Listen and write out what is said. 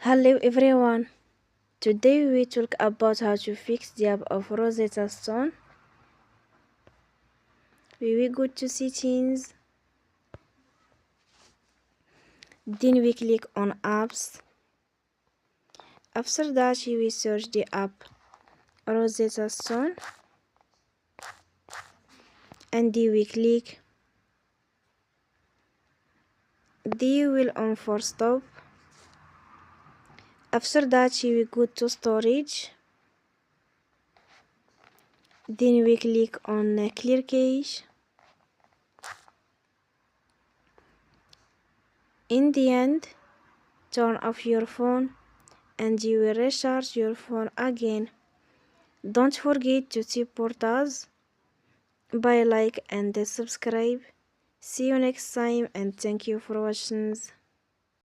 Hello everyone. Today we talk about how to fix the app of Rosetta Stone. We will go to settings. Then we click on apps. After that we will search the app Rosetta Stone. And then we click. Then we will on for stop. After that we will go to storage. Then we click on clear cache. In the end, turn off your phone and you will recharge your phone again. Don't forget to support us by like and subscribe. See you next time and thank you for watching.